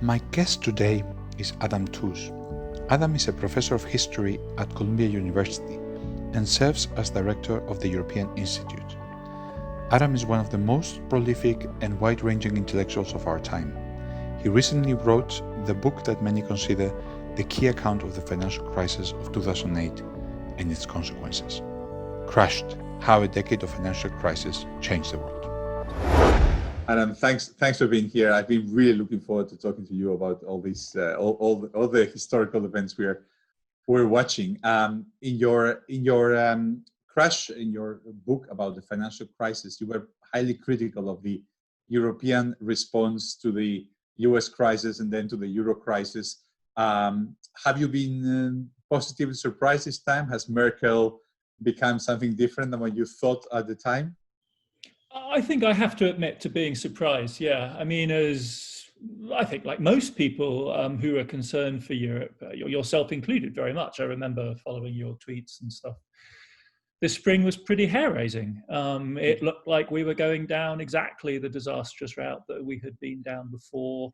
My guest today is Adam Tooze. Adam is a professor of history at Columbia University and serves as director of the European Institute. Adam is one of the most prolific and wide-ranging intellectuals of our time. He recently wrote the book that many consider the key account of the financial crisis of 2008 and its consequences. Crushed: How a Decade of Financial Crisis Changed the World. Adam, thanks for being here. I've been really looking forward to talking to you about all these, all the historical events we're watching. In your book about the financial crisis, you were highly critical of the European response to the U.S. crisis and then to the Euro crisis. Have you been positively surprised this time? Has Merkel become something different than what you thought at the time? I think I have to admit to being surprised, yeah. I mean, I think like most people who are concerned for Europe, yourself included very much. I remember following your tweets and stuff. This spring was pretty hair-raising. It looked like we were going down exactly the disastrous route that we had been down before.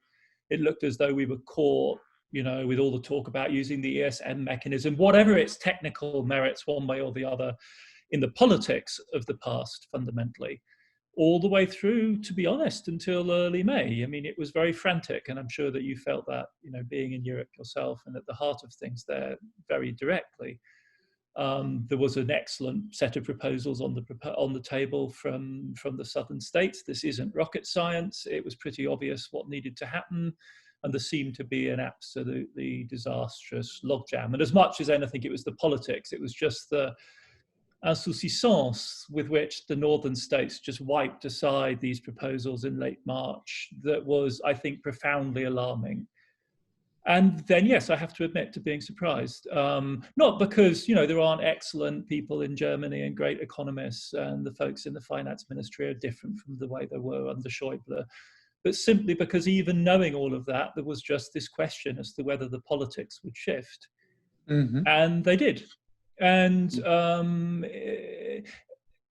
It looked as though we were caught, with all the talk about using the ESM mechanism, whatever its technical merits one way or the other, in the politics of the past, fundamentally. All the way through, to be honest, until early May. I mean, it was very frantic, and I'm sure that you felt that, being in Europe yourself and at the heart of things there very directly. There was an excellent set of proposals on the table from the southern states. This isn't rocket science. It was pretty obvious what needed to happen, and there seemed to be an absolutely disastrous logjam. And as much as anything, it was the politics. It was just the insouciance with which the northern states just wiped aside these proposals in late March that was, I think, profoundly alarming. And then, yes, I have to admit to being surprised. Not because, there aren't excellent people in Germany and great economists, and the folks in the finance ministry are different from the way they were under Schäuble, but simply because even knowing all of that, there was just this question as to whether the politics would shift. Mm-hmm. And they did. And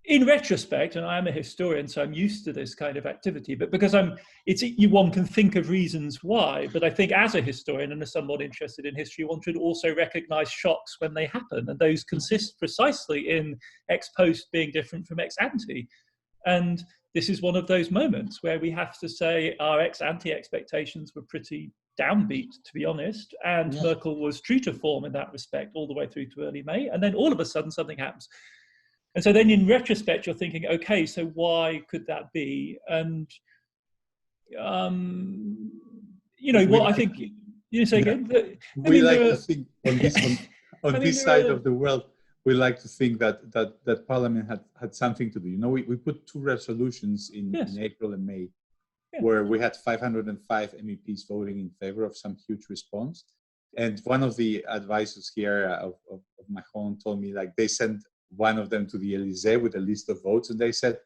in retrospect, and I'm a historian, so I'm used to this kind of activity, but because one can think of reasons why, but I think as a historian and as someone interested in history, one should also recognize shocks when they happen, and those consist precisely in ex post being different from ex ante. And this is one of those moments where we have to say our ex ante expectations were pretty downbeat, to be honest, and yeah. Merkel was true to form in that respect all the way through to early May, and then all of a sudden something happens. And so then in retrospect, you're thinking, okay, so why could that be? And, I think, you say again? We like to think on this side of the world, we like to think that Parliament had something to do. We put two resolutions in April and May, where we had 505 MEPs voting in favor of some huge response. And one of the advisors here of Macron told me, they sent one of them to the Elysee with a list of votes, and they said,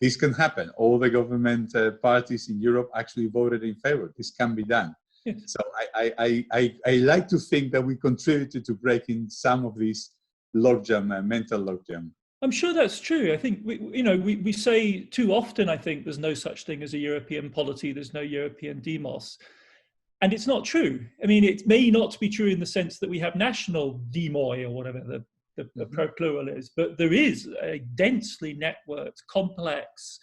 this can happen. All the government parties in Europe actually voted in favor. This can be done. Yes. So I like to think that we contributed to breaking some of these mental logjam. I'm sure that's true. I think we say too often, I think there's no such thing as a European polity, there's no European demos. And it's not true. I mean, it may not be true in the sense that we have national demoi or whatever the plural is, but there is a densely networked, complex,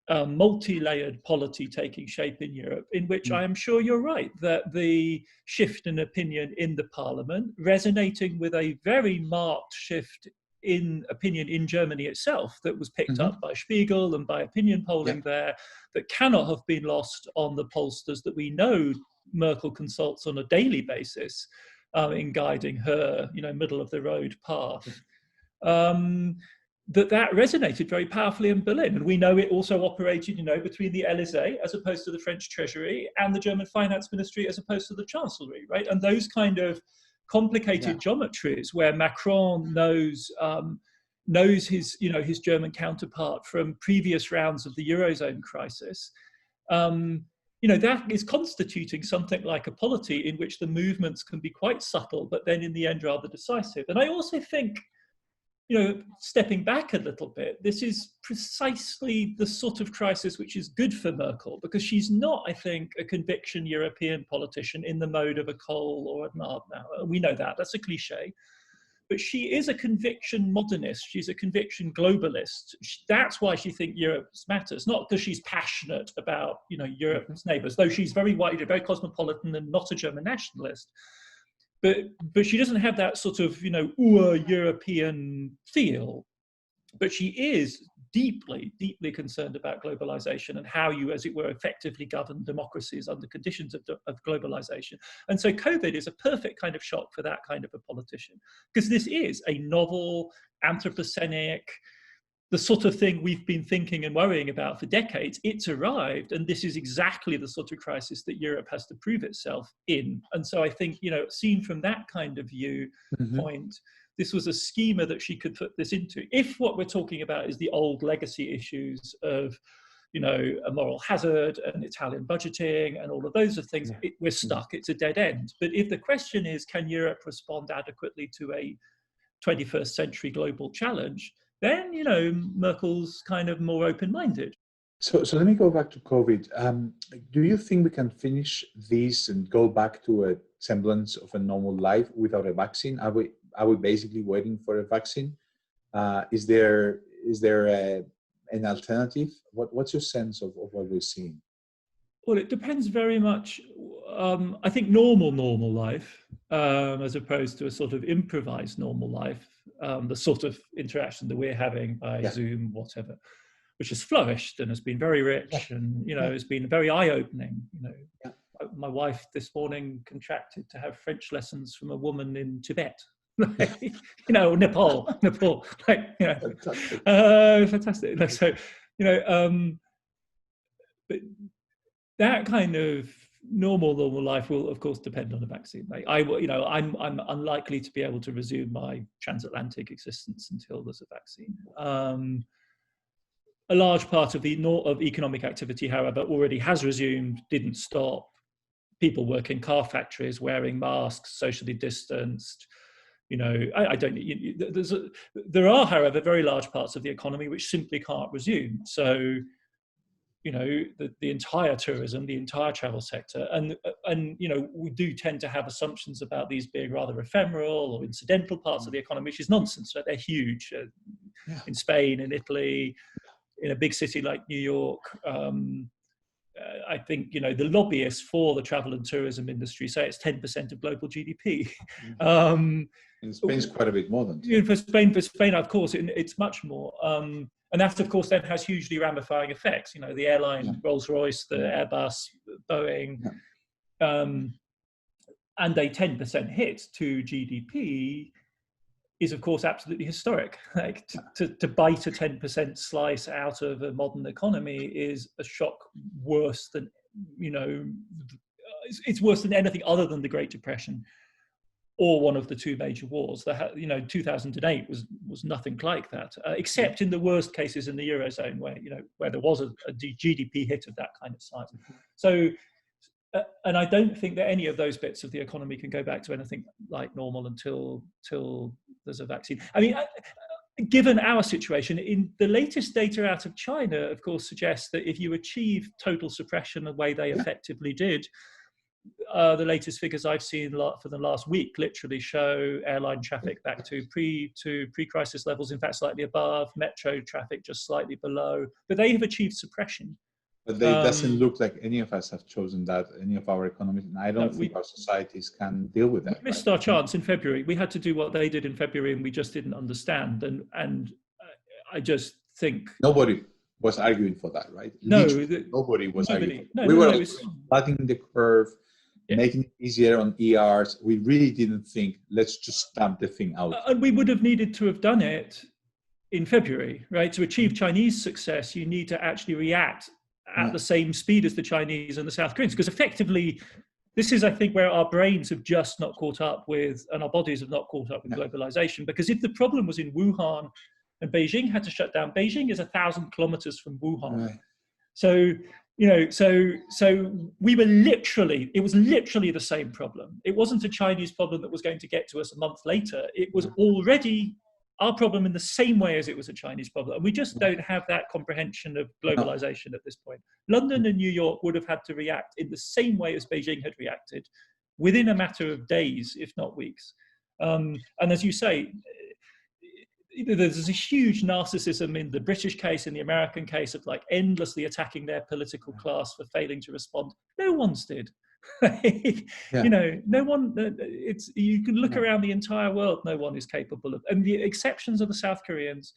multi-layered polity taking shape in Europe, in which I am sure you're right, that the shift in opinion in the parliament, resonating with a very marked shift in opinion in Germany itself that was picked up by Spiegel and by opinion polling there, that cannot have been lost on the pollsters that we know Merkel consults on a daily basis in guiding her, middle of the road path. That resonated very powerfully in Berlin. And we know it also operated, between the Elysee as opposed to the French Treasury and the German Finance Ministry as opposed to the Chancellery, right? And those kind of complicated geometries where Macron knows his, his German counterpart from previous rounds of the Eurozone crisis, that is constituting something like a polity in which the movements can be quite subtle, but then in the end rather decisive. And I also think, stepping back a little bit, this is precisely the sort of crisis which is good for Merkel, because she's not, I think, a conviction European politician in the mode of a Kohl or a Adenauer. We know that. That's a cliche. But she is a conviction modernist. She's a conviction globalist. That's why she thinks Europe matters, not because she's passionate about, Europe's neighbours, though she's very widely, very cosmopolitan and not a German nationalist. But she doesn't have that sort of, European feel. But she is deeply, deeply concerned about globalization and how you, as it were, effectively govern democracies under conditions of globalization. And so COVID is a perfect kind of shock for that kind of a politician, because this is a novel, anthropocenic, the sort of thing we've been thinking and worrying about for decades. It's arrived, and this is exactly the sort of crisis that Europe has to prove itself in. And so I think, seen from that kind of viewpoint, this was a schema that she could put this into. If what we're talking about is the old legacy issues of, a moral hazard and Italian budgeting and all of those things, we're stuck. It's a dead end. But if the question is, can Europe respond adequately to a 21st century global challenge, then, Merkel's kind of more open-minded. So let me go back to COVID. Do you think we can finish this and go back to a semblance of a normal life without a vaccine? Are we basically waiting for a vaccine? Is there an alternative? What's your sense of what we're seeing? Well, it depends very much. I think normal life, as opposed to a sort of improvised normal life, the sort of interaction that we're having by Zoom, whatever, which has flourished and has been very rich and, has been very eye-opening. My wife this morning contracted to have French lessons from a woman in Tibet. Nepal, fantastic. So, but that kind of normal life will, of course, depend on a vaccine. I'm unlikely to be able to resume my transatlantic existence until there's a vaccine. A large part of economic activity, however, already has resumed, didn't stop. People work in car factories, wearing masks, socially distanced. There are, however, very large parts of the economy which simply can't resume. So, the entire tourism, the entire travel sector, and we do tend to have assumptions about these being rather ephemeral or incidental parts of the economy, which is nonsense. They're huge in Spain, in Italy, in a big city like New York. I think, the lobbyists for the travel and tourism industry say it's 10% of global GDP. In Spain, it's quite a bit more than that. For Spain, of course, it's much more. And that, of course, then has hugely ramifying effects. The airline, Rolls-Royce, the Airbus, Boeing, and a 10% hit to GDP is, of course, absolutely historic. Like to bite a 10% slice out of a modern economy is a shock worse than, it's worse than anything other than the Great Depression or one of the two major wars. 2008 was nothing like that, except in the worst cases in the Eurozone where there was a GDP hit of that kind of size. So, and I don't think that any of those bits of the economy can go back to anything like normal until there's a vaccine. I mean, given our situation, in the latest data out of China, of course, suggests that if you achieve total suppression the way they effectively did, the latest figures I've seen for the last week literally show airline traffic back to pre-crisis levels, in fact, slightly above, metro traffic just slightly below, but they have achieved suppression. But it doesn't look like any of us have chosen that, any of our economies, and I don't think our societies can deal with that. We missed our chance in February. We had to do what they did in February, and we just didn't understand. And I just think... Nobody was arguing for that, right? No. Nobody was arguing for that. We were flattening the curve, making it easier on ERs. We really didn't think, let's just stamp the thing out. And we would have needed to have done it in February, right? To achieve Chinese success, you need to actually react at the same speed as the Chinese and the South Koreans, because effectively, this is, I think, where our brains have just not caught up with, and our bodies have not caught up with globalization. Because if the problem was in Wuhan and Beijing had to shut down, Beijing is 1,000 kilometers from Wuhan. Right. So, so we were it was literally the same problem. It wasn't a Chinese problem that was going to get to us a month later. It was already our problem in the same way as it was a Chinese problem. And we just don't have that comprehension of globalization at this point. London and New York would have had to react in the same way as Beijing had reacted within a matter of days, if not weeks. And as you say, there's a huge narcissism in the British case, in the American case, of like endlessly attacking their political class for failing to respond. No one's did. You know, no one. You can look around the entire world. No one is capable of, and the exceptions are the South Koreans,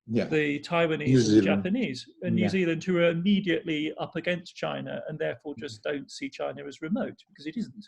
the Taiwanese, and the Japanese, and New Zealand, who are immediately up against China and therefore just don't see China as remote, because it isn't.